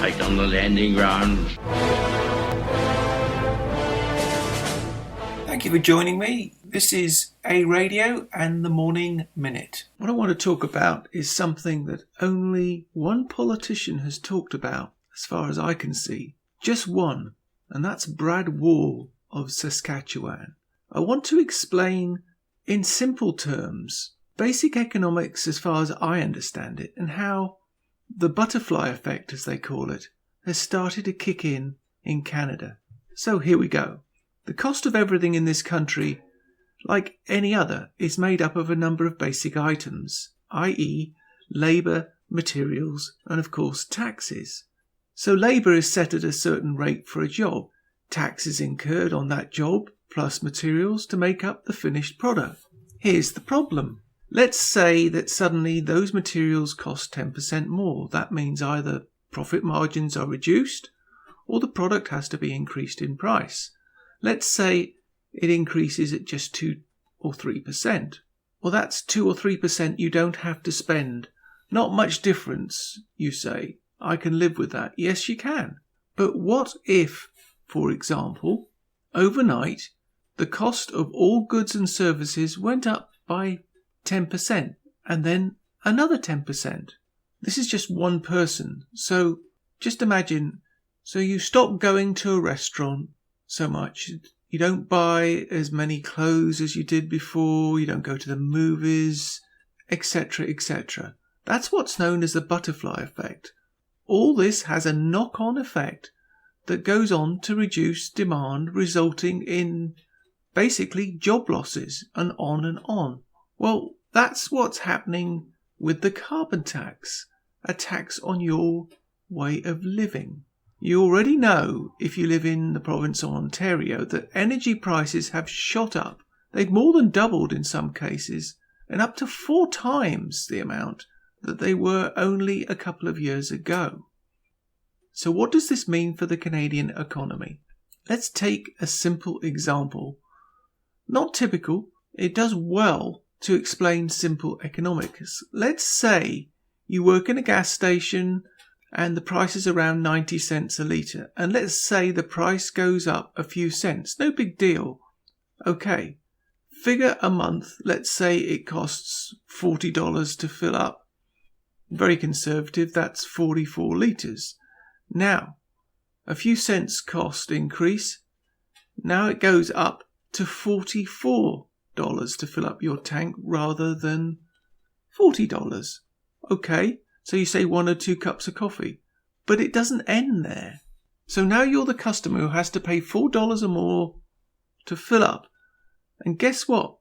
right on the landing ground. Thank you for joining me. This is A Radio and the Morning Minute. What I want to talk about is something that only one politician has talked about, as far as I can see. Just one, and that's Brad Wall of Saskatchewan. I want to explain in simple terms basic economics as far as I understand it, and how the butterfly effect, as they call it, has started to kick in Canada. So here we go. The cost of everything in this country, like any other, is made up of a number of basic items, i.e. labour, materials, and of course taxes. So labour is set at a certain rate for a job. Taxes incurred on that job, plus materials to make up the finished product. Here's the problem. Let's say that suddenly those materials cost 10% more. That means either profit margins are reduced or the product has to be increased in price. Let's say it increases at just 2 or 3%. Well, that's 2 or 3% you don't have to spend. Not much difference, you say. I can live with that. Yes, you can. But what if, for example, overnight, the cost of all goods and services went up by 10% and then another 10%? This is just one person. So just imagine, so you stop going to a restaurant so much. You don't buy as many clothes as you did before. You don't go to the movies, etc., etc. That's what's known as the butterfly effect. All this has a knock-on effect that goes on to reduce demand, resulting in basically job losses and on and on. Well, that's what's happening with the carbon tax, a tax on your way of living. You already know, if you live in the province of Ontario, that energy prices have shot up. They've more than doubled in some cases, and up to 4 times the amount that they were only a couple of years ago. So what does this mean for the Canadian economy? Let's take a simple example. Not typical, it does well to explain simple economics. Let's say you work in a gas station and the price is around 90 cents a litre. And let's say the price goes up a few cents. No big deal. Okay, figure a month. Let's say it costs $40 to fill up. Very conservative, that's 44 litres. Now, a few cents cost increase. Now it goes up to $44 to fill up your tank rather than $40. Okay, so you say 1 or 2 cups of coffee. But it doesn't end there. So now you're the customer who has to pay $4 or more to fill up. And guess what?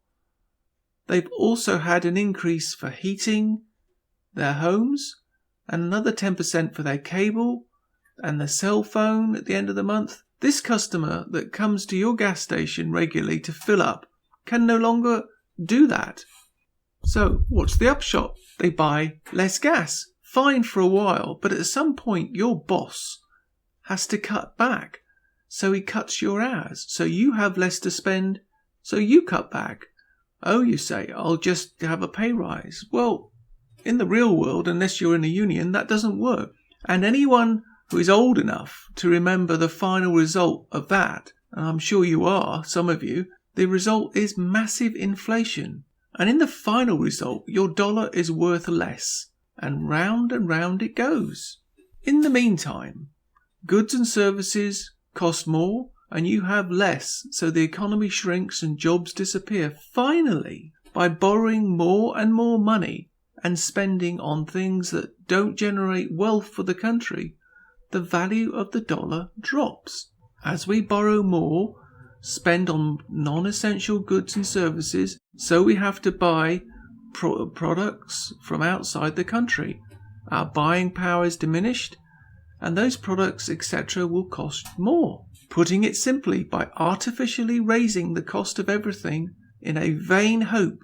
They've also had an increase for heating their homes and another 10% for their cable and their cell phone at the end of the month. This customer that comes to your gas station regularly to fill up can no longer do that. So what's the upshot? They buy less gas. Fine for a while, but at some point your boss has to cut back. So he cuts your hours. So you have less to spend, so you cut back. Oh, you say, I'll just have a pay rise. Well, in the real world, unless you're in a union, that doesn't work. And anyone who is old enough to remember the final result of that, and I'm sure you are, some of you, the result is massive inflation. And in the final result, your dollar is worth less. And round it goes. In the meantime, goods and services cost more and you have less, so the economy shrinks and jobs disappear. Finally, by borrowing more and more money and spending on things that don't generate wealth for the country, the value of the dollar drops. As we borrow more, spend on non-essential goods and services, so we have to buy products from outside the country. Our buying power is diminished and those products, etc., will cost more. Putting it simply, by artificially raising the cost of everything in a vain hope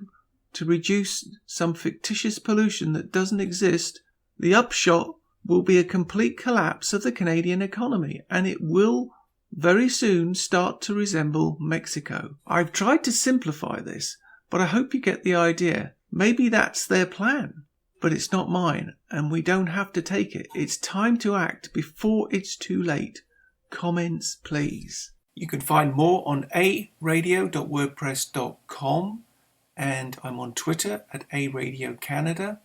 to reduce some fictitious pollution that doesn't exist, the upshot will be a complete collapse of the Canadian economy, and it will very soon start to resemble Mexico. I've tried to simplify this, but I hope you get the idea. Maybe that's their plan. but it's not mine, and we don't have to take it. It's time to act before it's too late. Comments, please. You can find more on aradio.wordpress.com, and I'm on Twitter at @aradiocanada.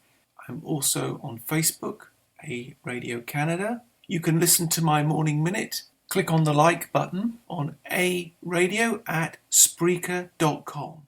I'm also on Facebook, A Radio Canada. You can listen to my Morning Minute. Click on the like button on A Radio at Spreaker.com.